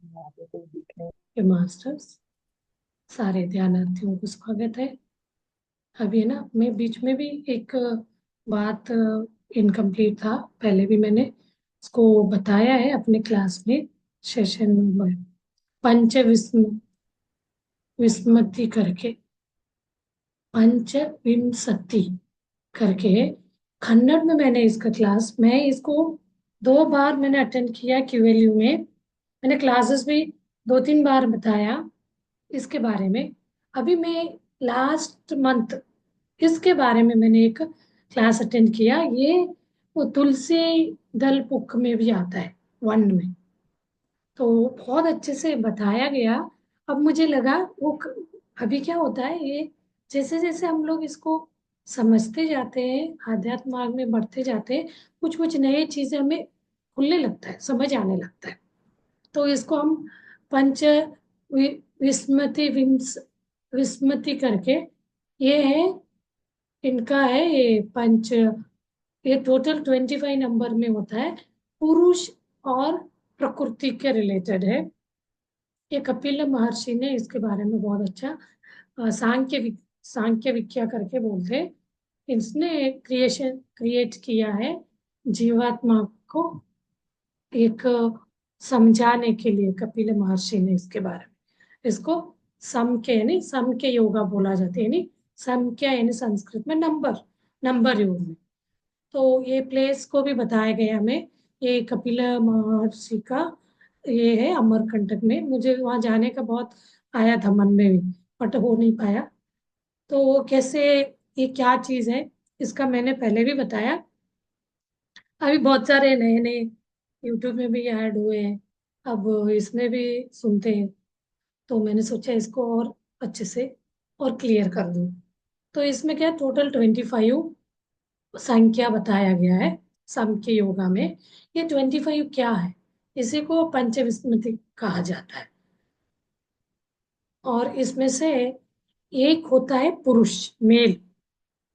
यहाँ पे कोई दिखने। के मास्टर्स सारे ध्यानार्थियों को स्वागत है। अभी ना मैं बीच में भी एक बात इनकम्प्लीट था, पहले भी मैंने इसको बताया है अपने क्लास में, सेशन नंबर पंच विस्मति करके, पंचविंशति करके कन्नड़ में मैंने इसका क्लास, मैं इसको 2 बार मैंने अटेंड किया क्यूएलयू में। मैंने क्लासेस भी 2-3 बार बताया इसके बारे में। अभी मैं लास्ट मंथ इसके बारे में मैंने एक क्लास अटेंड किया। ये वो तुलसी दल पुक में भी आता है, वन में, तो बहुत अच्छे से बताया गया। अब मुझे लगा अभी क्या होता है, ये जैसे जैसे हम लोग इसको समझते जाते हैं, आध्यात्म मार्ग में बढ़ते जाते हैं, कुछ कुछ नई चीजें हमें खुलने लगता है, समझ आने लगता है। तो इसको हम पंच विस्मति विस्मति करके, ये है, इनका है ये पंच, ये टोटल 25 नंबर में होता है, पुरुष और प्रकृति के रिलेटेड है। ये कपिल महर्षि ने इसके बारे में बहुत अच्छा सांख्य विख्या करके बोलते हैं। इसने क्रिएट किया है जीवात्मा को एक समझाने के लिए, कपिल महर्षि ने इसके बारे में, इसको समके यानी समके योगा बोला जाता है, यानी समक्या यानी संस्कृत में नंबर, नंबर योग में। तो ये प्लेस को भी बताया गया हमें, ये कपिल महर्षि का ये है अमरकंटक में। मुझे वहां जाने का बहुत आया था मन में भी, बट हो नहीं पाया। तो वो कैसे, ये क्या चीज है, इसका मैंने पहले भी बताया। अभी बहुत सारे नए नए यूट्यूब में भी ऐड हुए हैं, अब इसमें भी सुनते हैं, तो मैंने सोचा इसको और अच्छे से और क्लियर कर दूं। तो इसमें क्या, टोटल 25 संख्या बताया गया है सांख्य योगा में। ये 25 क्या है, इसी को पंचविस्मृति कहा जाता है। और इसमें से एक होता है पुरुष, मेल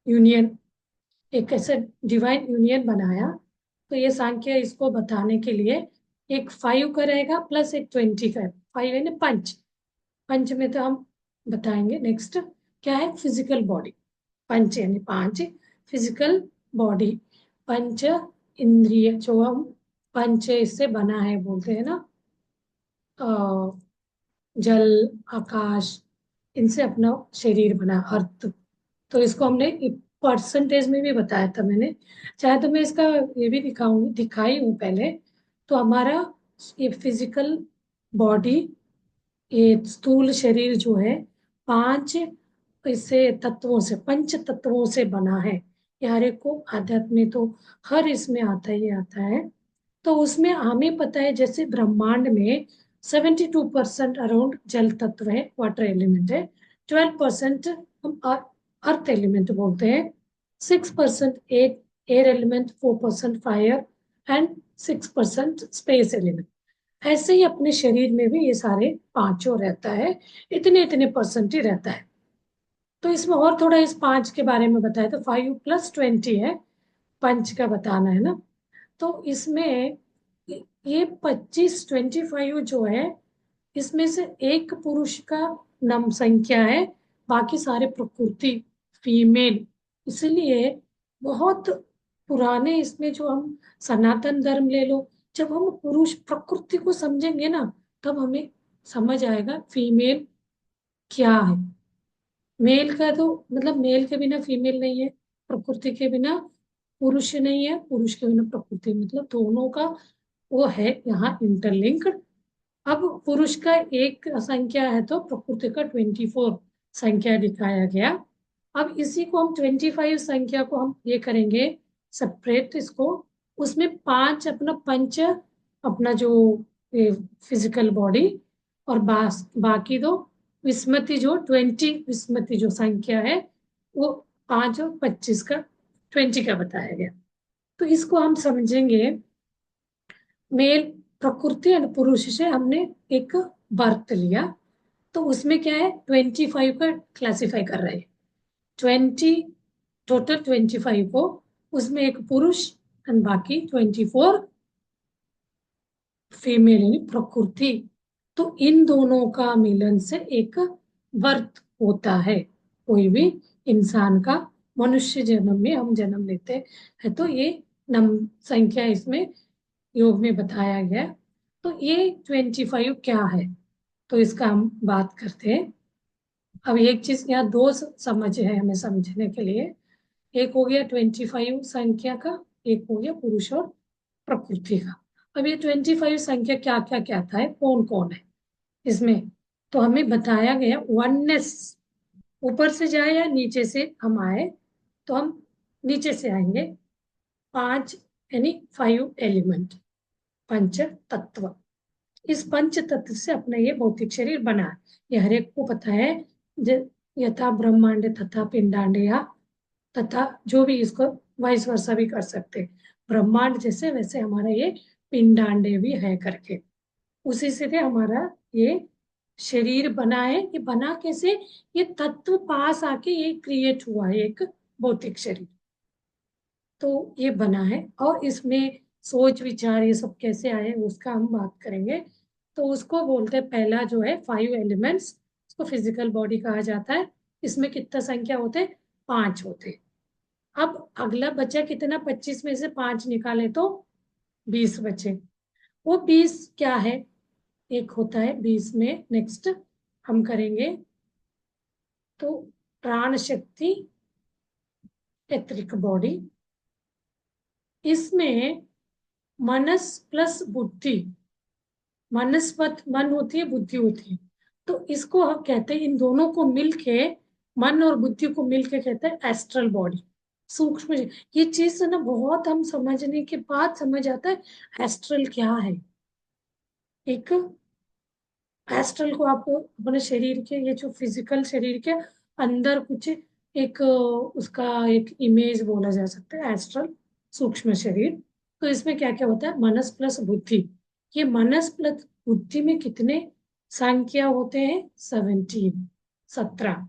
यूनियन, एक ऐसे डिवाइन यूनियन बनाया। तो ये सांख्य इसको बताने के लिए एक 5 का रहेगा प्लस एक 20 का है। 5 है ना पंच, पंच में तो हम बताएंगे नेक्स्ट क्या है, फिजिकल बॉडी। पंच यानी 5, फिजिकल बॉडी। पंच इंद्रिय जो हम पंच इससे बना है बोलते हैं ना, अ, जल, आकाश, इनसे अपना शरीर बना, अर्थ। तो इसको हमने परसेंटेज में भी बताया था मैंने, चाहे तो मैं इसका ये भी दिखाई हूँ पहले। तो हमारा ये फिजिकल बॉडी, ये स्थूल शरीर जो है, 5 इससे तत्वों से, पंच तत्वों से बना है। ये हर एक को आध्यात्म में तो हर इसमें आता ही आता है। तो उसमें हमें पता है जैसे ब्रह्मांड में 72% अराउंड जल तत्व है, वाटर एलिमेंट है। 12% हम अर्थ एलिमेंट बोलते हैं। 6% air element, 4% fire and 6% space element. ऐसे ही अपने शरीर में भी ये सारे पांचों रहता है, इतने इतने परसेंट ही रहता है। तो इसमें और थोड़ा इस 5 के बारे में बताया, तो 5 + 20 है, पंच का बताना है ना। तो इसमें ये 25 जो है, इसमें से एक पुरुष का नम संख्या है, बाकी सारे प्रकृति, फीमेल। इसलिए बहुत पुराने इसमें जो हम सनातन धर्म ले लो, जब हम पुरुष प्रकृति को समझेंगे ना, तब हमें समझ आएगा फीमेल क्या है। मेल का तो मतलब मेल के बिना फीमेल नहीं है, प्रकृति के बिना पुरुष नहीं है, पुरुष के बिना प्रकृति, मतलब दोनों का वो है यहाँ इंटरलिंक्ड। अब पुरुष का एक संख्या है तो प्रकृति का 24 संख्या दिखाया गया। अब इसी को हम 25 संख्या को हम ये करेंगे सेपरेट इसको, उसमें 5 अपना पंच, अपना जो फिजिकल बॉडी, और बाकी दो विस्मति, जो 20 विस्मति जो संख्या है, वो 5 और 25 का 20 का बताया गया। तो इसको हम समझेंगे, मेल प्रकृति और पुरुष से हमने एक बर्थ लिया, तो उसमें क्या है 25 का क्लासिफाई कर रहे हैं। 20, टोटल 25 को, उसमें एक पुरुष एंड बाकी 24 फीमेल यानी प्रकृति। तो इन दोनों का मिलन से एक बर्थ होता है। कोई भी इंसान का मनुष्य जन्म में हम जन्म लेते हैं, तो ये नम संख्या इसमें योग में बताया गया। तो ये 25 क्या है, तो इसका हम बात करते हैं। अब एक चीज यहाँ दो समझ है हमें समझने के लिए। एक हो गया 25 संख्या का, एक हो गया पुरुष और प्रकृति का। अब ये 25 संख्या क्या क्या कहता है, कौन कौन है इसमें, तो हमें बताया गया वननेस। ऊपर से जाए या नीचे से हम आए, तो हम नीचे से आएंगे। पांच यानी 5 एलिमेंट, पंच तत्व। इस पंच तत्व से अपना ये भौतिक शरीर बना है। ये हर एक को पता है। यथा ब्रह्मांड तथा पिंडांड, या तथा जो भी इसको वाइस वर्षा भी कर सकते, ब्रह्मांड जैसे वैसे हमारा ये पिंडांडे भी है करके, उसी से हमारा ये शरीर बना है। ये बना कैसे, ये तत्व पास आके ये क्रिएट हुआ है एक भौतिक शरीर। तो ये बना है, और इसमें सोच विचार ये सब कैसे आए उसका हम बात करेंगे। तो उसको बोलते हैं, पहला जो है 5 एलिमेंट्स, उसको फिजिकल बॉडी कहा जाता है। इसमें कितना संख्या होते हैं, 5 होते। अब अगला बचा कितना, 25 में से 5 निकाले तो 20 बचे। वो 20 क्या है, एक होता है 20 में, नेक्स्ट हम करेंगे तो प्राण शक्ति, एत्रिक बॉडी। इसमें मनस प्लस बुद्धि, मनस्पत मन होती है, बुद्धि होती है। तो इसको हम कहते हैं, इन दोनों को मिलके, मन और बुद्धि को मिलके कहते हैं एस्ट्रल बॉडी, सूक्ष्म। ये चीज है ना, बहुत हम समझने के बाद समझ आता है एस्ट्रल क्या है। एक एस्ट्रल को आप अपने शरीर के, ये जो फिजिकल शरीर के अंदर कुछ एक उसका एक इमेज बोला जा सकता है, एस्ट्रल सूक्ष्म शरीर। तो इसमें क्या क्या होता है, मनस प्लस बुद्धि। ये मनस प्लस बुद्धि में कितने संख्या होते हैं, 17, 17।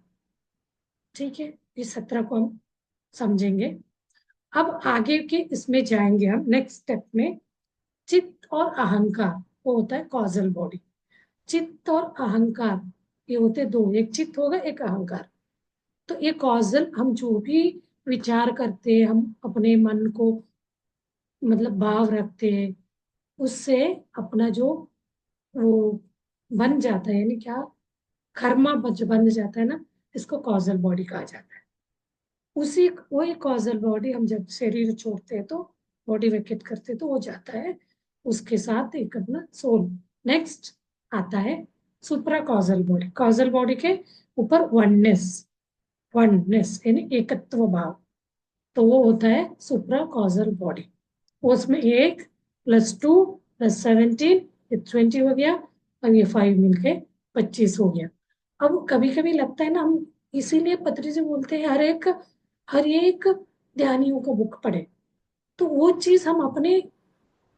ठीक है, इस 17 को हम समझेंगे। अब आगे के इसमें जाएंगे हम नेक्स्ट स्टेप में। चित्त और अहंकार, वो होता है कॉजल बॉडी। चित्त और अहंकार ये होते दो, एक चित्त होगा एक अहंकार। तो ये कॉजल, हम जो भी विचार करते हैं, हम अपने मन को मतलब भाव रखते हैं, उससे अपना जो वो बन जाता है, यानी क्या, कर्मा बन जाता है ना, इसको कॉजल बॉडी कहा जाता है। उसी वही कॉजल बॉडी हम जब शरीर छोड़ते हैं, तो बॉडी वेकेट करते हैं, तो वो जाता है उसके साथ एक अपना सोल। नेक्स्ट आता है सुप्रा कॉजल बॉडी। कॉजल बॉडी के ऊपर वननेस, वननेस यानी एकत्व भाव, तो वो होता है सुप्रा कॉजल बॉडी। उसमें 1 + 2 + 17, ये 20 हो गया, और ये 5 मिलके 25 हो गया। अब कभी कभी लगता है ना, हम इसीलिए पत्री से बोलते हैं हर एक ध्यानियों का बुक पढ़े, तो वो चीज हम अपने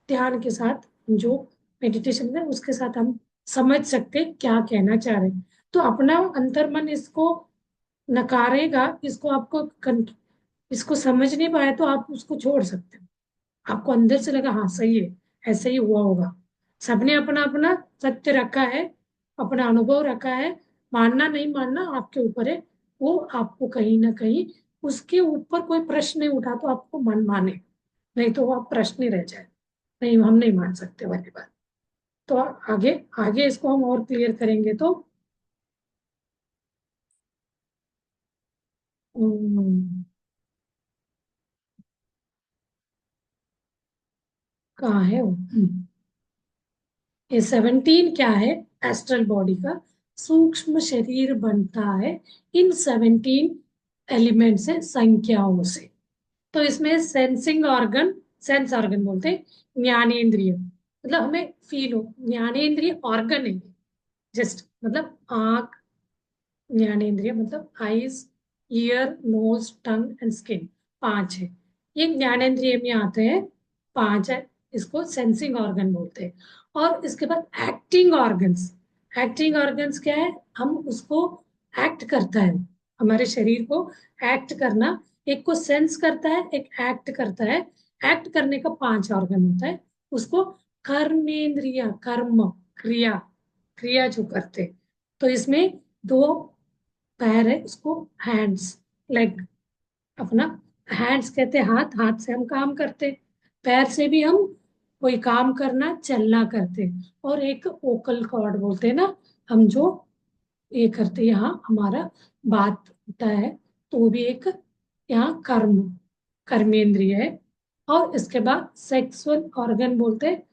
ध्यान के साथ, जो मेडिटेशन है उसके साथ हम समझ सकते हैं क्या कहना चाह रहे हैं। तो अपना अंतर्मन इसको नकारेगा, इसको इसको समझ नहीं पाए तो आप उसको छोड़ सकते हो। आपको अंदर से लगा हाँ सही है, ऐसे ही हुआ होगा। सबने अपना अपना सत्य रखा है, अपना अनुभव रखा है। मानना नहीं मानना आपके ऊपर है। वो आपको कहीं ना कहीं उसके ऊपर कोई प्रश्न नहीं उठा तो आपको मन माने, नहीं तो वो आप प्रश्न ही रह जाए, नहीं हम नहीं मान सकते वाली बात। तो आगे आगे इसको हम और क्लियर करेंगे तो कहाँ है वो, ये 17 क्या है, एस्ट्रल बॉडी का सूक्ष्म शरीर बनता है इन 17 एलिमेंट से, संख्याओं से। तो इसमें सेंसिंग ऑर्गन, सेंस ऑर्गन बोलते हैं, ज्ञानेंद्रिय मतलब हमें फील हो, ज्ञानेंद्रिय ऑर्गन है जस्ट, मतलब आंख, ज्ञानेंद्रिय मतलब eyes, ear, nose, tongue and skin, 5 है। ये ज्ञानेंद्रिय में आते हैं, 5 है। इसको सेंसिंग ऑर्गन बोलते हैं। और इसके बाद एक्टिंग ऑर्गन्स। एक्टिंग ऑर्गन्स क्या है, हम उसको एक्ट करता है, हमारे शरीर को एक्ट करना, एक को सेंस करता है, एक एक्ट करता है। एक्ट करने का 5 ऑर्गन होता है, उसको कर्मेंद्रिय, कर्म क्रिया क्रिया जो करते, तो इसमें दो पैर है, उसको हैंड्स, लेग, अपना हैंड्स कहते हैं हाथ, हाथ से हम काम करते, पैर से भी हम कोई काम करना, चलना करते। और एक वोकल कॉर्ड बोलते हैं ना, हम जो ये करते, यहाँ हमारा बात होता है, तो वो भी एक यहाँ कर्मेंद्रिय है। और इसके बाद सेक्सुअल ऑर्गन बोलते हैं,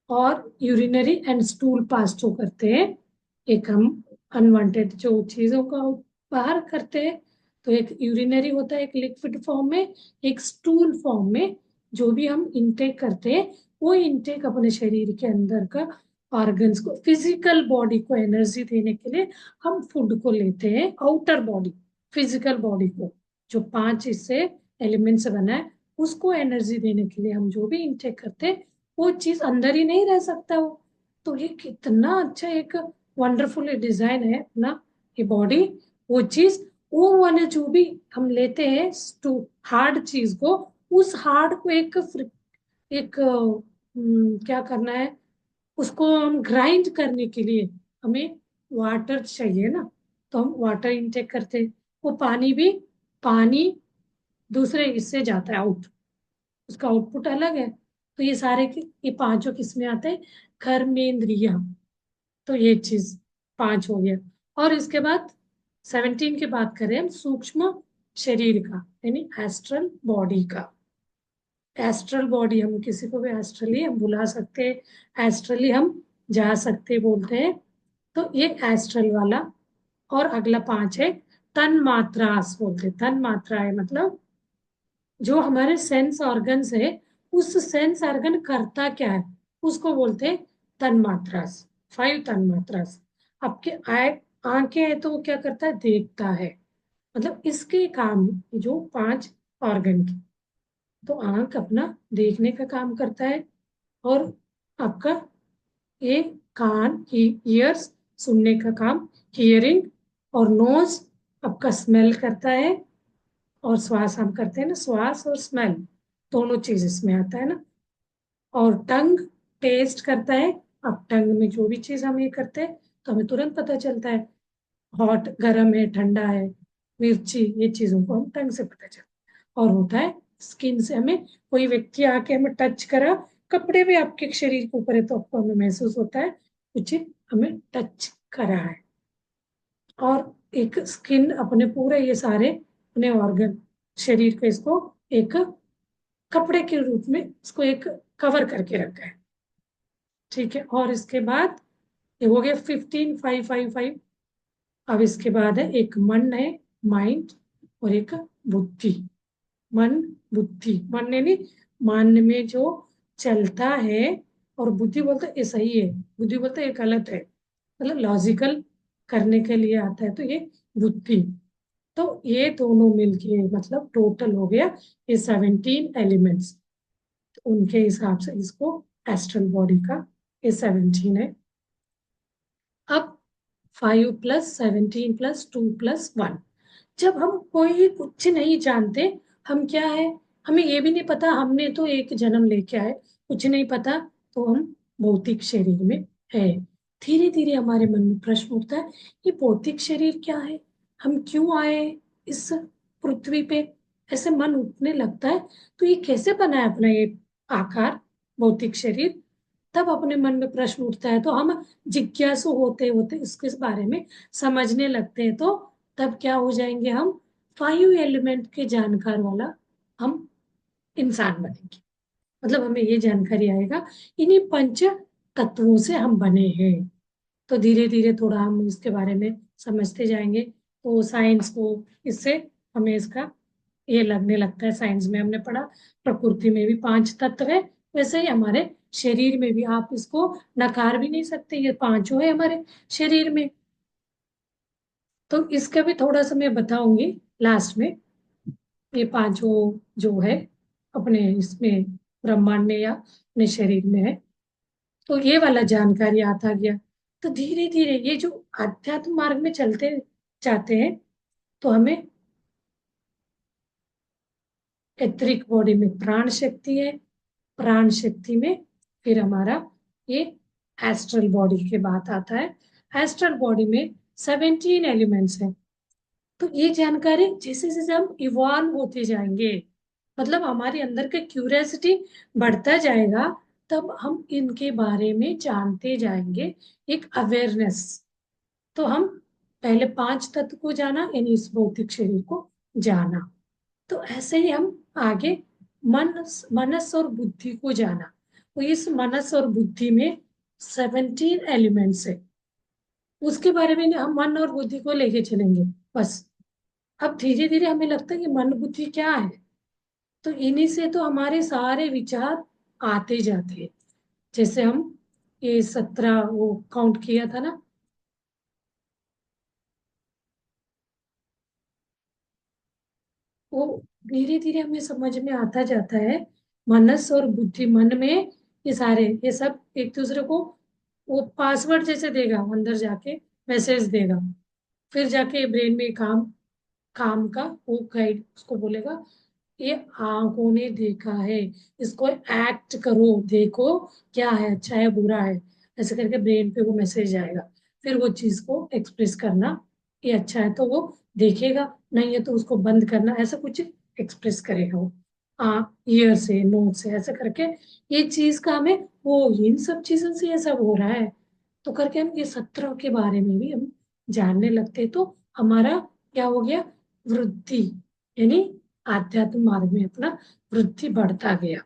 और यूरिनरी एंड स्टूल पास जो करते हैं, एक हम अनवांटेड जो चीजों का बाहर करते हैं, तो एक यूरिनरी होता है, एक लिक्विड फॉर्म में, एक स्टूल फॉर्म में। जो भी हम इनटेक करते हैं, वो इनटेक अपने शरीर के अंदर का ऑर्गन्स को, फिजिकल बॉडी को एनर्जी देने के लिए हम फूड को लेते हैं, आउटर बॉडी, फिजिकल बॉडी को, जो पांच इससे एलिमेंट से बना है, उसको एनर्जी देने के लिए हम जो भी इनटेक करते हैं, वो चीज अंदर ही नहीं रह सकता वो। तो ये कितना अच्छा एक वंडरफुल डिजाइन है अपना ये बॉडी, वो चीज, वो वाले जो भी हम लेते हैं टू हार्ड चीज को, उस हार्ड को क्या करना है, उसको हम ग्राइंड करने के लिए हमें वाटर चाहिए ना, तो हम वाटर इनटेक करते हैं। वो पानी भी, पानी दूसरे इससे जाता है आउट, उसका आउटपुट अलग है। तो ये सारे ये पांचों किस में आते हैं, कर्मेंद्रिय। तो ये चीज पांच हो गया। और इसके बाद 17 की बात करें हम, सूक्ष्म शरीर का, यानी एस्ट्रल बॉडी का। एस्ट्रल बॉडी, हम किसी को भी एस्ट्रली हम बुला सकते हैं, एस्ट्रली हम जा सकते बोलते हैं। तो ये एस्ट्रल वाला। और अगला पांच है तन मात्रास बोलते हैं। तन मात्रा है मतलब जो हमारे सेंस ऑर्गन्स है, उस सेंस ऑर्गन करता क्या है, उसको बोलते हैं तन्मात्रास। 5 तन्मात्रास। आपके आय आंखें है तो वो क्या करता है, देखता है, मतलब इसके काम, जो 5 ऑर्गन की, तो आंख अपना देखने का काम करता है, और आपका ये कान, ईयर्स, सुनने का काम, हियरिंग, और नोज आपका स्मेल करता है, और श्वास हम करते हैं ना, श्वास और स्मेल दोनों चीज इसमें आता है ना। और टंग टेस्ट करता है, अब टंग में जो भी चीज हम ये करते हैं, तो हमें तुरंत पता चलता है, हॉट, गर्म है, ठंडा है, मिर्ची, ये चीजों को हम टंग से पता चलता है। और होता है स्किन से, हमें कोई व्यक्ति आके हमें टच करा, कपड़े भी आपके शरीर के ऊपर है, तो आपको हमें महसूस होता है कुछ हमें टच करा है। और एक स्किन अपने पूरे ये सारे अपने ऑर्गन, शरीर को, इसको एक कपड़े के रूप में इसको एक कवर करके रखा है। ठीक है, और इसके बाद ये हो गया 15 5 5 5। अब इसके बाद है एक मन है, माइंड, और एक बुद्धि। मन, बुद्धि, मन यानी मन में जो चलता है, और बुद्धि बोलता है ये सही है, बुद्धि बोलता है ये गलत है, मतलब लॉजिकल करने के लिए आता है, तो ये बुद्धि। तो ये दोनों मिलके मतलब टोटल हो गया ये 17 एलिमेंट्स। उनके हिसाब से इसको एस्ट्रल बॉडी का ये 17 है। अब 5 + 17 + 2 + 1, जब हम कोई कुछ नहीं जानते, हम क्या है, हमें ये भी नहीं पता, हमने तो एक जन्म लेके आए, कुछ नहीं पता, तो हम भौतिक शरीर में है। धीरे धीरे हमारे मन में प्रश्न उठता है, ये भौतिक शरीर क्या है, हम क्यों आए इस पृथ्वी पे, ऐसे मन उठने लगता है। तो ये कैसे बना है अपना ये आकार, भौतिक शरीर। तब अपने मन में प्रश्न उठता है, तो हम जिज्ञासु होते होते इसके बारे में समझने लगते हैं, तो तब क्या हो जाएंगे हम, 5 एलिमेंट के जानकार वाला हम इंसान बनेंगे। मतलब हमें ये जानकारी आएगा, इन्हीं पंच तत्वों से हम बने हैं। तो धीरे धीरे थोड़ा हम इसके बारे में समझते जाएंगे, तो साइंस को इससे हमें इसका ये लगने लगता है। साइंस में हमने पढ़ा प्रकृति में भी 5 तत्व है, वैसे ही हमारे शरीर में भी, आप इसको नकार भी नहीं सकते, ये पांचों है हमारे शरीर में। तो इसका भी थोड़ा सा मैं बताऊंगी लास्ट में, ये पांचों जो है अपने इसमें ब्रह्मांड में या अपने शरीर में है। तो ये वाला जानकारी आता गया। तो धीरे धीरे ये जो आध्यात्म मार्ग में चलते जाते हैं, तो हमें एथरिक बॉडी में प्राण शक्ति है, प्राण शक्ति में फिर हमारा ये एस्ट्रल बॉडी की बात आता है। एस्ट्रल बॉडी में 17 एलिमेंट्स हैं। तो ये जानकारी जैसे जैसे हम इवॉल्व होते जाएंगे, मतलब हमारे अंदर के क्यूरियोसिटी बढ़ता जाएगा, तब हम इनके बारे में जानते जाएंगे। एक अवेयरनेस। तो हम पहले 5 तत्व को जाना, यानी इस भौतिक शरीर को जाना। तो ऐसे ही हम आगे मन मनस और बुद्धि को जाना। तो इस मनस और बुद्धि में 17 एलिमेंट्स है। उसके बारे में हम मन और बुद्धि को लेके चलेंगे बस। अब धीरे धीरे हमें लगता है कि मन बुद्धि क्या है, तो इन्हीं से तो हमारे सारे विचार आते जाते हैं। जैसे हम ये 17 वो काउंट किया था ना, वो धीरे धीरे हमें समझ में आता जाता है। मनस और बुद्धि, मन में ये सारे ये सब एक दूसरे को वो पासवर्ड जैसे देगा, अंदर जाके मैसेज देगा। फिर जाके ब्रेन में काम काम का वो गाइड उसको बोलेगा, ये आंखों ने देखा है, इसको एक्ट करो, देखो क्या है, अच्छा है बुरा है। ऐसे करके ब्रेन पे वो मैसेज आएगा। फिर वो चीज को एक्सप्रेस करना, ये अच्छा है तो वो देखेगा, नहीं है तो उसको बंद करना, ऐसा कुछ एक्सप्रेस करेगा वो। ईयर से, नोट से, ऐसे करके ये चीज का हमें वो इन सब चीजों से ये सब हो रहा है। तो करके हम ये 17 के बारे में भी हम जानने लगते हैं। तो हमारा क्या हो गया, वृद्धि, यानी आध्यात्म मार्ग में अपना वृद्धि बढ़ता गया।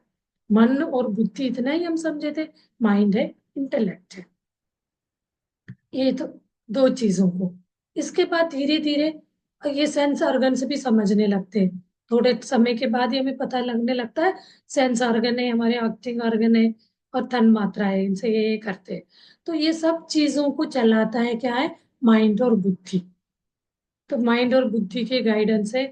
मन और बुद्धि इतना ही हम समझे थे, माइंड है, इंटेलेक्ट है, ये तो दो चीजों को। इसके बाद धीरे धीरे ये सेंस ऑर्गन से भी समझने लगते हैं। थोड़े समय के बाद ही हमें पता लगने लगता है सेंस ऑर्गन है, हमारे एक्टिंग ऑर्गन है, और तन मात्रा है, इनसे ये करते हैं। तो ये सब चीजों को चलाता है क्या है, माइंड और बुद्धि। तो माइंड और बुद्धि के गाइडेंस से,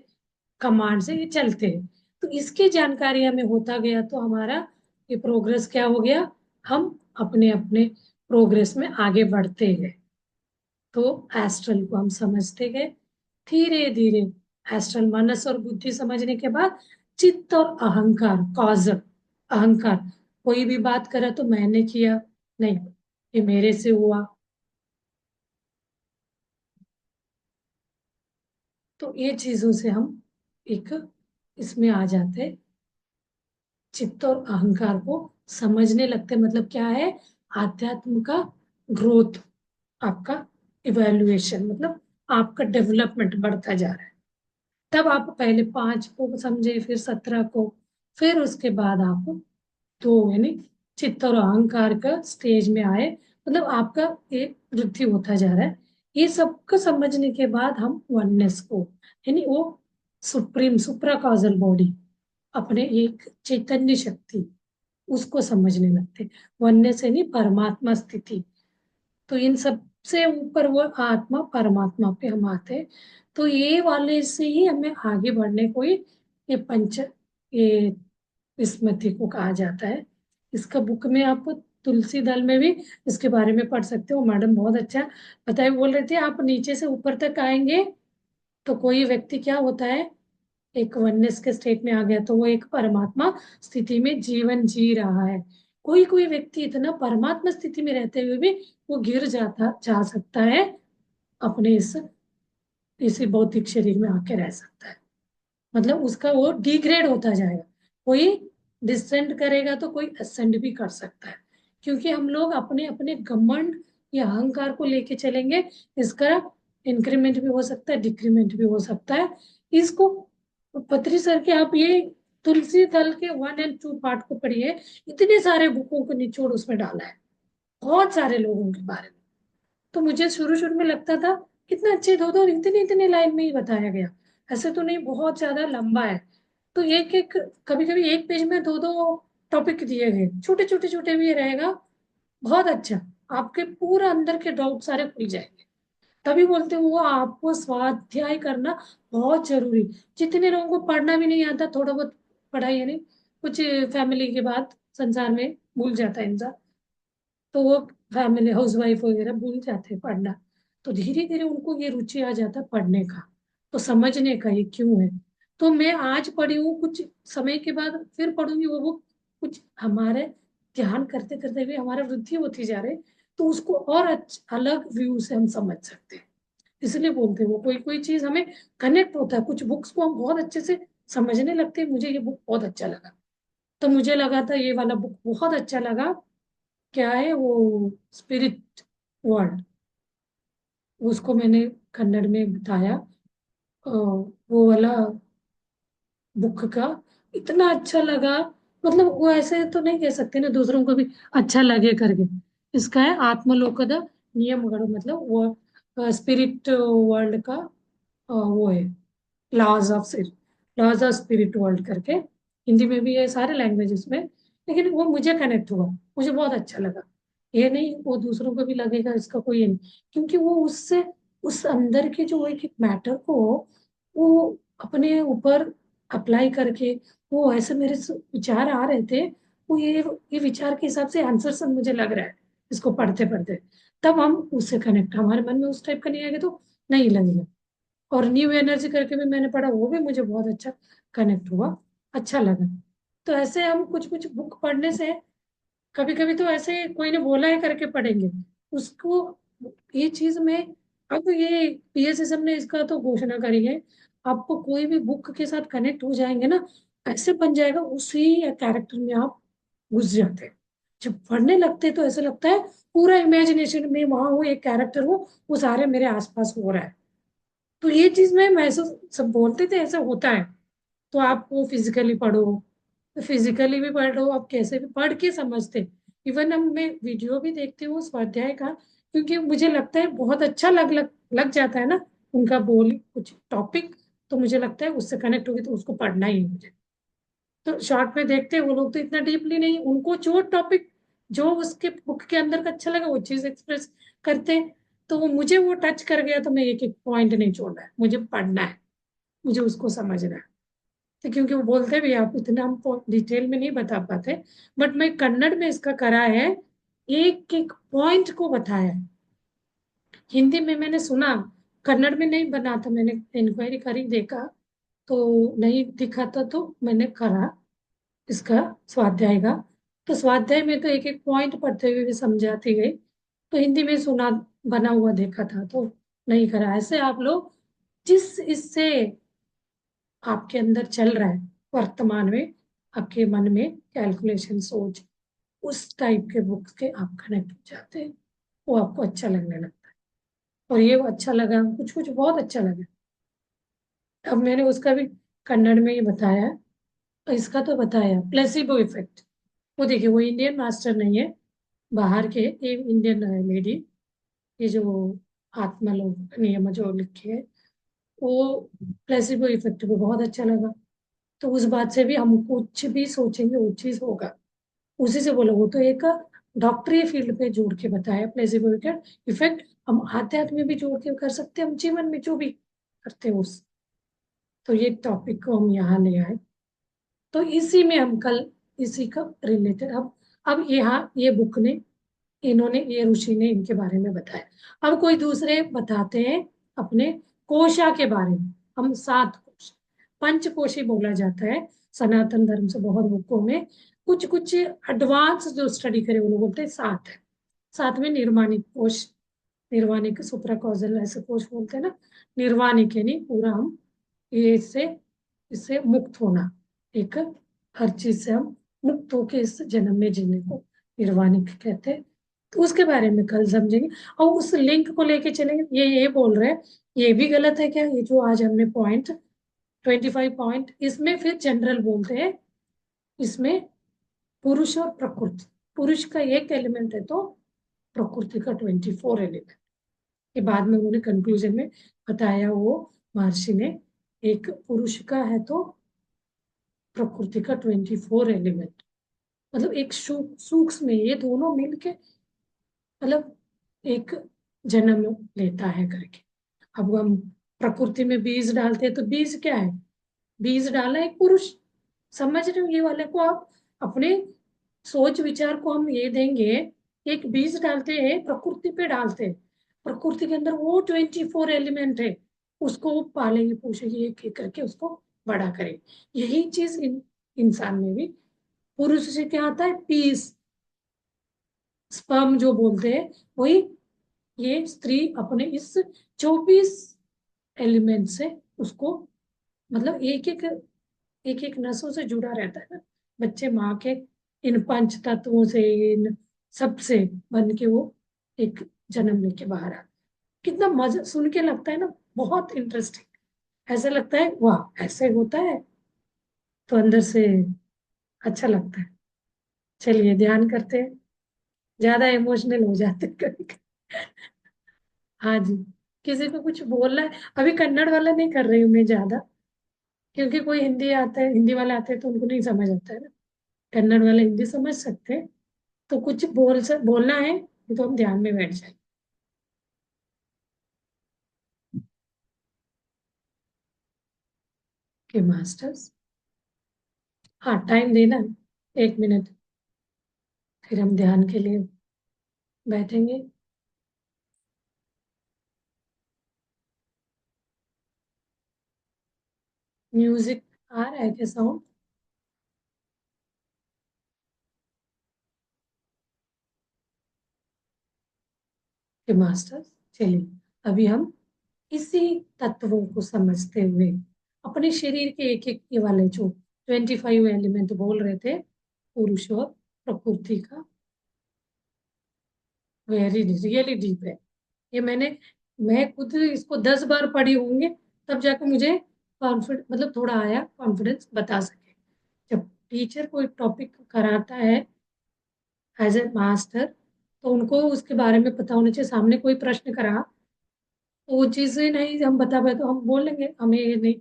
कमांड से ये चलते हैं। तो इसकी जानकारी हमें होता गया तो हमारा ये प्रोग्रेस क्या हो गया, हम अपने अपने प्रोग्रेस में आगे बढ़ते गए। तो एस्ट्रल को हम समझते गए धीरे धीरे। एस्ट्रल मनस और बुद्धि समझने के बाद चित्त और अहंकार, कॉजल अहंकार, कोई भी बात करा तो मैंने किया, नहीं, ये मेरे से हुआ। तो ये चीजों से हम एक इसमें आ जाते, चित्त और अहंकार को समझने लगते। मतलब क्या है, आध्यात्म का ग्रोथ, आपका इवैल्यूएशन, मतलब आपका डेवलपमेंट बढ़ता जा रहा है। तब आप पहले 5 को समझे, फिर 17 को, फिर उसके बाद आप दो, यानी चित्त और अहंकार का स्टेज में आए। मतलब आपका एक वृद्धि होता जा रहा है। ये सबको समझने के बाद हम वननेस को, यानी वो सुप्रीम सुप्रा कॉजल बॉडी, अपने एक चैतन्य शक्ति, उसको समझने लगते। वननेस यानी परमात्मा स्थिति। तो इन सब से ऊपर वो आत्मा परमात्मा पे हम आते हैं। तो ये वाले से ही हमें आगे बढ़ने को ही ये पंच ये स्मृति को कहा जाता है। इसका बुक में आप तुलसी दल में भी इसके बारे में पढ़ सकते हो। मैडम बहुत अच्छा बताए, बोल रहे थे आप नीचे से ऊपर तक आएंगे तो कोई व्यक्ति क्या होता है, एक वननेस के स्टेट में आ गया तो वो एक परमात्मा स्थिति में जीवन जी रहा है। कोई कोई व्यक्ति इतना परमात्मा स्थिति में रहते हुए भी वो गिर जाता जा सकता है, अपने इसी भौतिक शरीर में आके रह सकता है। मतलब उसका वो डिग्रेड होता जाएगा। कोई डिसेंड करेगा तो कोई असेंड भी कर सकता है। क्योंकि हम लोग अपने अपने घमंड या अहंकार को लेके चलेंगे, इसका इंक्रीमेंट भी हो सकता है, डिक्रीमेंट भी हो सकता है। इसको पत्री सर के आप ये तुलसी दल के 1 और 2 पार्ट को पढ़िए। इतने सारे बुकों को निचोड़ उसमें डाला है, बहुत सारे लोगों के बारे में। तो मुझे शुरू शुरू में लगता था कितना अच्छे, दो दो इतने इतने लाइन में ही बताया गया, ऐसे तो नहीं बहुत ज्यादा लंबा है। तो एक एक, कभी कभी एक पेज में दो दो टॉपिक दिए गए, छोटे छोटे छोटे भी रहेगा, बहुत अच्छा। आपके पूरा अंदर के डाउट सारे खुल जाएंगे। तभी बोलते हैं वो आपको स्वाध्याय करना बहुत जरूरी। जितने लोगों को पढ़ना भी नहीं आता, थोड़ा बहुत पढ़ाई यानी कुछ फैमिली के बाद संसार में भूल जाता है इंसान, तो वो फैमिली हाउसवाइफ वगैरह भूल जाते हैं पढ़ना। तो धीरे धीरे उनको ये रुचि आ जाता है पढ़ने का, तो समझने का ये क्यों है। तो मैं आज पढ़ी हूँ, कुछ समय के बाद फिर पढ़ूंगी वो बुक, कुछ हमारे ध्यान करते करते भी हमारा वृद्धि होती जा रही है, तो उसको और अलग व्यू से हम समझ सकते हैं। इसलिए बोलते हैं वो कोई कोई चीज हमें कनेक्ट होता है, कुछ बुक्स को हम बहुत अच्छे से समझने लगते हैं। मुझे ये बुक बहुत अच्छा लगा, तो मुझे लगा था ये वाला बुक बहुत अच्छा लगा। क्या है वो, स्पिरिट वर्ल्ड, उसको मैंने कन्नड़ में बताया। वो वाला बुक का इतना अच्छा लगा, मतलब वो ऐसे तो नहीं कह सकते ना दूसरों को भी अच्छा लगे करके। इसका है आत्मलोकद नियमಗಳು, मतलब वो स्पिरिट वर्ल्ड का वो है, laws of laws of spirit world करके। हिंदी में भी है, सारे लैंग्वेजेस में। लेकिन वो मुझे कनेक्ट हुआ, मुझे बहुत अच्छा लगा। ये नहीं वो दूसरों को भी लगेगा इसका कोई ये नहीं, क्योंकि वो उससे उस अंदर के जो एक एक मैटर को वो अपने ऊपर अप्लाई करके, वो ऐसे मेरे विचार आ रहे थे। वो ये विचार के हिसाब से आंसर सब मुझे लग रहा है इसको पढ़ते पढ़ते। तब हम उससे कनेक्ट, हमारे मन में उस टाइप का नहीं आएगा तो नहीं लगेगा। और न्यू एनर्जी करके भी मैंने पढ़ा, वो भी मुझे बहुत अच्छा कनेक्ट हुआ, अच्छा लगा। तो ऐसे हम कुछ कुछ बुक पढ़ने से, कभी कभी तो ऐसे कोई ने बोला है करके पढ़ेंगे उसको। ये चीज में अब ये पीएसएसएम ने इसका तो घोषणा करी है, आपको कोई भी बुक के साथ कनेक्ट हो जाएंगे ना, ऐसे बन जाएगा उसी कैरेक्टर में आप घुस जाते हैं। जब पढ़ने लगते हैं तो ऐसा लगता है पूरा इमेजिनेशन में वहां हूँ, एक कैरेक्टर हूँ, वो सारे मेरे आसपास हो रहा है। तो ये चीज में महसूस, सब बोलते थे ऐसा होता है। तो आप वो फिजिकली पढ़ो, फिजिकली भी पढ़ लो, आप कैसे भी पढ़ के समझते। इवन हम मैं वीडियो भी देखती हूँ स्वाध्याय का, क्योंकि मुझे लगता है बहुत अच्छा लग जाता है ना उनका बोल कुछ टॉपिक, तो मुझे लगता है उससे कनेक्ट होगी तो उसको पढ़ना ही है मुझे। तो शॉर्ट में देखते हैं वो लोग तो इतना डीपली नहीं, उनको जो टॉपिक जो उसके बुक के अंदर का अच्छा लगा वो चीज एक्सप्रेस करते हैं। तो वो मुझे वो टच कर गया, तो मैं एक एक पॉइंट नहीं छोड़ना है, मुझे पढ़ना है, मुझे उसको समझना है। तो क्योंकि वो बोलते भी आप इतना हम डिटेल में नहीं बता पाते, बट मैं कन्नड़ में इसका करा है, एक एक पॉइंट को बताया है। हिंदी में मैंने सुना, कन्नड़ में नहीं बना था, मैंने इंक्वायरी करी देखा तो नहीं दिखा था, तो मैंने करा इसका स्वाध्याय का। तो स्वाध्याय में तो एक एक पॉइंट पढ़ते हुए भी समझाती गई, तो हिंदी में सुना बना हुआ देखा था तो नहीं करा। ऐसे आप लोग जिस इससे आपके अंदर चल रहा है वर्तमान में, आपके मन में कैलकुलेशन सोच, उस टाइप के बुक्स के आप कनेक्ट हो जाते हैं, वो आपको अच्छा लगने लगता है। और ये अच्छा लगा, कुछ कुछ बहुत अच्छा लगा। अब मैंने उसका भी कन्नड़ में ही बताया है। इसका तो बताया प्लेसिबो इफेक्ट। वो देखिए वो इंडियन मास्टर नहीं है, बाहर के एक इंडियन लेडी, ये जो आत्मलोक नियम जो लिखे है, वो प्लेसिबो इफेक्ट को बहुत अच्छा लगा। तो उस बात से भी हम कुछ भी सोचेंगे वो चीज होगा, उसी से बोलो। वो तो एक डॉक्टरी फील्ड पे जोड़ के बताया प्लेसिबो इफेक्ट, हम आध्यात्म में भी जोड़ के कर सकते हैं, हम जीवन में जो भी करते हैं उस। तो ये टॉपिक को हम यहाँ ले आए, तो इसी में हम कल इसी का रिलेटेड अब यहाँ ये बुक ने, इन्होंने ये ऋषि ने इनके बारे में बताया। अब कोई दूसरे बताते हैं अपने कोशा के बारे में। हम 7 कोश, पंचकोशी बोला जाता है सनातन धर्म से बहुत बुकों में। कुछ कुछ एडवांस जो स्टडी करे वो लोग बोलते हैं 7 है। 7 में निर्माणिक कोश, निर्वाणिक सुप्राकॉजल ऐसे कोश बोलते हैं ना। निर्वाणिक यानी पूरा हम ये इससे मुक्त होना, एक हर चीज से हम मुक्त होके इस जन्म में जीने को निर्वाणिक कहते हैं। तो उसके बारे में कल समझेंगे। और उस लिंक को लेके चलेंगे, ये बोल रहे हैं ये भी गलत है क्या, ये जो आज हमने पॉइंट 25 पॉइंट इसमें फिर जनरल बोलते हैं, इसमें पुरुष और प्रकृति, पुरुष का एक एलिमेंट है तो प्रकृति का 24 एलिमेंट। ये बाद में उन्होंने कंक्लूजन में बताया, वो महर्षि ने, एक पुरुष का है तो प्रकृति का 24 एलिमेंट, मतलब एक सूक्ष्म में ये दोनों मिलके मतलब एक जन्म लेता है करके। अब हम प्रकृति में बीज डालते हैं तो बीज क्या है, बीज डाला एक पुरुष। समझ रहे हो, ये वाले को आप अपने सोच विचार को हम ये देंगे, एक बीज डालते हैं प्रकृति पे डालते हैं, प्रकृति के अंदर वो 24 एलिमेंट है, उसको वो पालेंगे पोषेंगे एक एक करके उसको बड़ा करेंगे। यही चीज इंसान में भी, पुरुष से क्या आता है पीस, स्पर्म जो बोलते हैं वही, ये स्त्री अपने इस 24 एलिमेंट से उसको, मतलब एक एक नसों से जुड़ा रहता है ना। बच्चे माँ के इन पंच तत्वों से, इन सब से बन के वो एक जन्म लेके बाहर आ। कितना मजा सुन के लगता है ना, बहुत इंटरेस्टिंग। ऐसा लगता है वाह ऐसे होता है, तो अंदर से अच्छा लगता है। चलिए ध्यान करते हैं, ज्यादा इमोशनल हो जाते हैं कभी। हाँ जी, किसी को कुछ बोलना है। अभी कन्नड़ वाला नहीं कर रही हूँ मैं ज्यादा, क्योंकि कोई हिंदी आता है, हिंदी वाला आता है तो उनको नहीं समझ आता है ना। कन्नड़ वाले हिंदी समझ सकते हैं, तो कुछ बोलना है तो हम ध्यान में बैठ जाए। कि मास्टर्स, हाँ टाइम देना है, 1 मिनट, फिर हम ध्यान के लिए बैठेंगे। म्यूजिक आ रहा है क्या साउंड? कि मास्टर्स, चलिए अभी हम इसी तत्वों को समझते हुए अपने शरीर के एक एक ये वाले जो 25 एलिमेंट बोल रहे थे, पुरुष और प्रकृति का, वेरी रियली डीप है ये। मैं खुद इसको 10 बार पढ़ी होंगे, तब जाकर मुझे कॉन्फिडेंस, मतलब थोड़ा आया कॉन्फिडेंस बता सके। जब टीचर कोई टॉपिक कराता है एज ए मास्टर, तो उनको उसके बारे में पता होना चाहिए। सामने कोई प्रश्न करा तो वो चीजें नहीं हम बता पाए तो हम बोलेंगे हमें ये नहीं,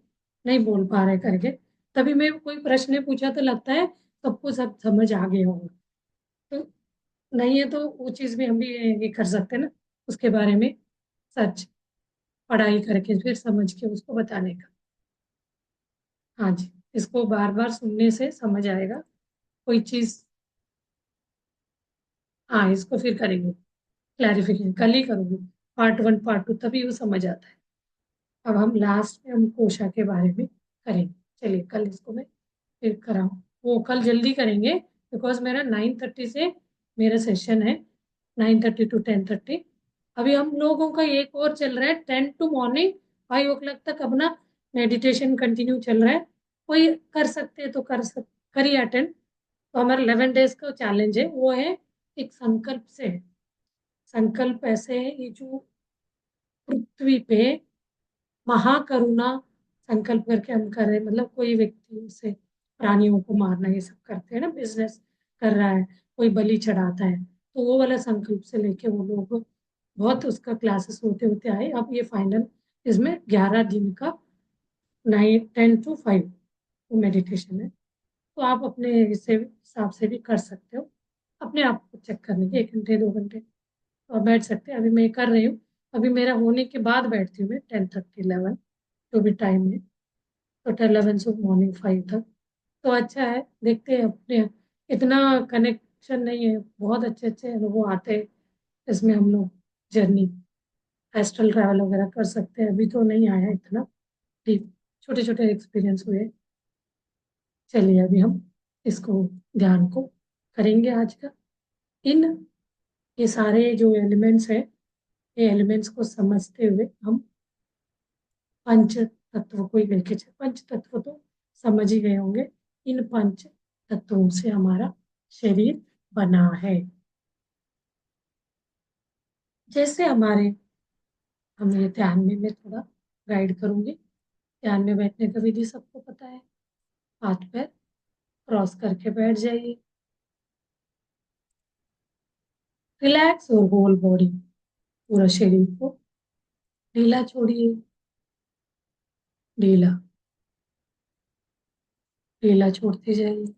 नहीं बोल पा रहे करके। तभी मैं कोई प्रश्न पूछा तो लगता है सबको सब समझ आ गया होगा। तो नहीं है तो वो चीज भी हम भी ये कर सकते हैं ना, उसके बारे में सर्च, पढ़ाई करके फिर समझ के उसको बताने का। हाँ जी, इसको बार बार सुनने से समझ आएगा कोई चीज। हाँ इसको फिर करेंगे क्लैरिफिकेशन, कल ही करूंगी पार्ट 1 पार्ट 2, तभी वो समझ आता है। अब हम लास्ट में हम कोशा के बारे में करेंगे। चलिए कल इसको मैं फिर कराऊं, वो कल जल्दी करेंगे बिकॉज मेरा 9:30 से मेरा सेशन है, 9:30 to 10:30। अभी हम लोगों का एक और चल रहा है 10 to मॉर्निंग 5 o'clock तक अपना मेडिटेशन कंटिन्यू चल रहा है। कोई कर सकते हैं तो करिए अटेंड। तो हमारा 11 डेज का चैलेंज है, वो है एक संकल्प से है। संकल्प ऐसे है, ये जो पृथ्वी पे महाकरुणा संकल्प करके हम कर रहे हैं, मतलब कोई व्यक्ति से प्राणियों को मारना ये सब करते हैं ना, बिजनेस कर रहा है, कोई बलि चढ़ाता है, तो वो वाला संकल्प से लेके वो लोग बहुत उसका क्लासेस होते होते आए। अब ये फाइनल, इसमें 11 दिन का 9 10 to 5 वो मेडिटेशन है। तो आप अपने इससे हिसाब से भी कर सकते हो, अपने आप को चेक करने के 1 घंटे 2 घंटे और बैठ सकते हैं। अभी मैं कर रही हूँ, अभी मेरा होने के बाद बैठती हूँ मैं 10:30 11, जो भी टाइम है, तो 11 से मॉर्निंग 5 तक। तो अच्छा है, देखते हैं अपने, इतना कनेक्शन नहीं है, बहुत अच्छे अच्छे अनुभव आते हैं इसमें। हम लोग जर्नी एस्ट्रल ट्रैवल वगैरह कर सकते हैं, अभी तो नहीं आया इतना डीप, छोटे छोटे एक्सपीरियंस हुए। चलिए अभी हम इसको, ध्यान को करेंगे आज का। इन ये सारे जो एलिमेंट्स हैं, ये एलिमेंट्स को समझते हुए हम पंच तत्व को ही लेके चले। पंच तत्व तो समझ ही गए होंगे, इन पंच तत्वों से हमारा शरीर बना है। जैसे हमारे, हम ये ध्यान में मैं थोड़ा गाइड करूंगी। ध्यान में बैठने का विधि सबको पता है, हाथ पैर क्रॉस करके बैठ जाइए, रिलैक्स और होल बॉडी, पूरा शरीर को ढीला छोड़िए, ढीला ढीला छोड़ते जाइए।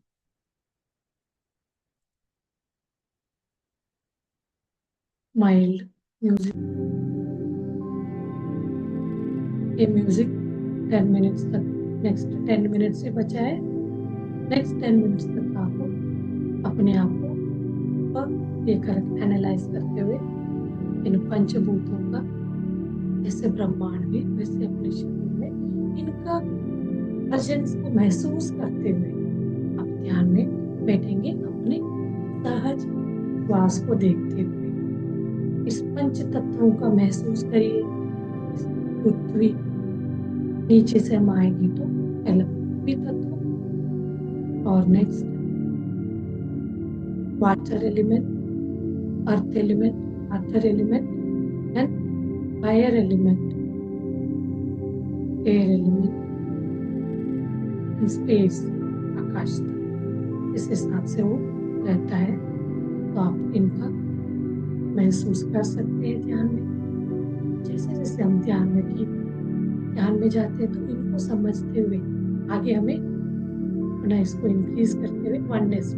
माइल्ड म्यूजिक, ये म्यूजिक 10 मिनट्स तक, नेक्स्ट 10 मिनट से बचा है। नेक्स्ट 10 मिनट्स तक आप अपने आप को ये कर एनालाइज करते हुए इन पंचभूतों का, जैसे ब्रह्मांड में वैसे अपने शरीर में इनका प्रेजेंस को महसूस करते हुए आप ध्यान में बैठेंगे अपने सहज श्वास को देखते हुए इस पंच तत्वों का महसूस करिए। इस पृथ्वी, नीचे से हम आएंगे तो पहला पृथ्वी तत्व, और next water element, earth element, water element and fire element, air element, space, आकाश। इस हिसाब से वो रहता है, तो आप इनका महसूस कर सकते हैं ध्यान में। जैसे जैसे हम ध्यान में जाते हैं तो इनको समझते हुए आगे हमें अपना इसको इंक्रीज करते हुए वननेस,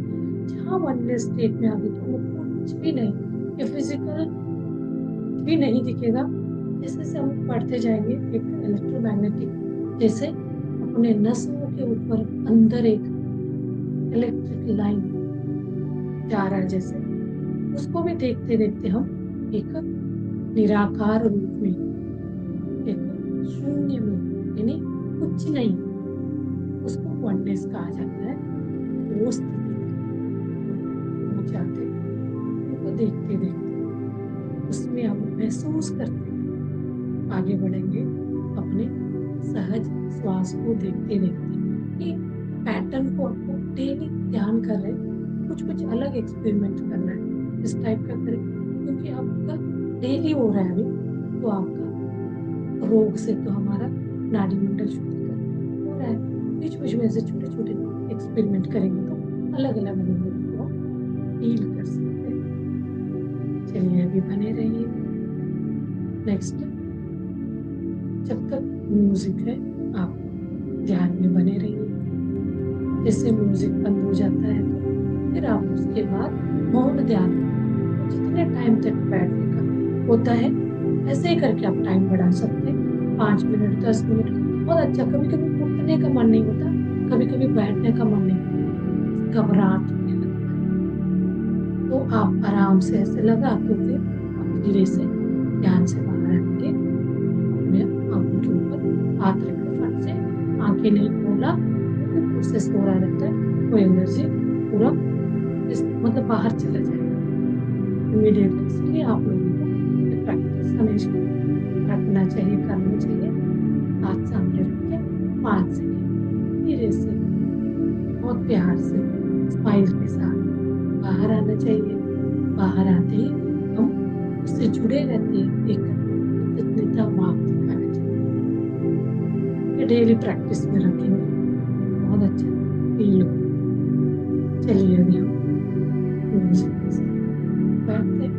जहाँ वननेस स्टेट में आगे तो कुछ भी नहीं, ये फिजिकल भी नहीं दिखेगा। जैसे जैसे हम पढ़ते जाएंगे एक इलेक्ट्रोमैग्नेटिक, जैसे अपने नसों के ऊपर अंदर एक इलेक्ट्रिक लाइन जा रहा है, जैसे उसको भी देखते देखते हम एक निराकार रूप में, एक शून्य में, यानी कुछ नहीं, उसको वननेस कहा जाता है। वो स्थिति हो जाते, उनको देखते देखते उसमें हम महसूस करते आगे बढ़ेंगे अपने सहज श्वास को देखते देखते। ये पैटर्न को आपको डेली ध्यान कर रहे, कुछ कुछ अलग एक्सपेरिमेंट करना है, इस टाइप का करें, क्योंकि आपका डेली हो रहा है अभी, तो आपका रोग से तो हमारा नाड़ी मंडल शुद्धिकरण हो रहा है। बीच बीच में से छोटे छोटे एक्सपेरिमेंट करेंगे तो अलग अलग अनुभव को फील कर सकते हैं। चलिए अभी बने रहिए। नेक्स्ट, जब तक म्यूजिक है आप ध्यान में बने रहिए। जैसे म्यूजिक बंद हो जाता है तो फिर आप उसके बाद मौन ध्यान, जितने टाइम तक बैठने का होता है ऐसे ही करके आप टाइम बढ़ा सकते हैं, 5 मिनट 10 मिनट, बहुत अच्छा। कभी कभी उठने का मन नहीं होता, कभी कभी बैठने का मन नहीं होता, घबराहट होने लगता है, तो आप आराम से ऐसे लगा के फिर आप धीरे से ध्यान से बाहर आएंगे, अपने आंखों के ऊपर हाथ रखकर फट से आंखें नहीं खोला, क्योंकि प्रोसेस हो रहा रहता है, वो एनर्जी पूरा मतलब बाहर चला जाएगा इमीडिएटली। इसलिए आप लोगों को प्रैक्टिस हमेशा रखना चाहिए, करना चाहिए। हाथ सामने रख के 5 सेकेंड धीरे से, बहुत प्यार से, स्माइल के साथ बाहर आना चाहिए। बाहर आते ही हम उससे जुड़े रहते हैं, एक कृतज्ञता भाव दिखाना चाहिए। ये डेली प्रैक्टिस में रखेंगे, बहुत अच्छा फील हो। चलिए अभी हम म्यूजिक के साथ बैठते हैं।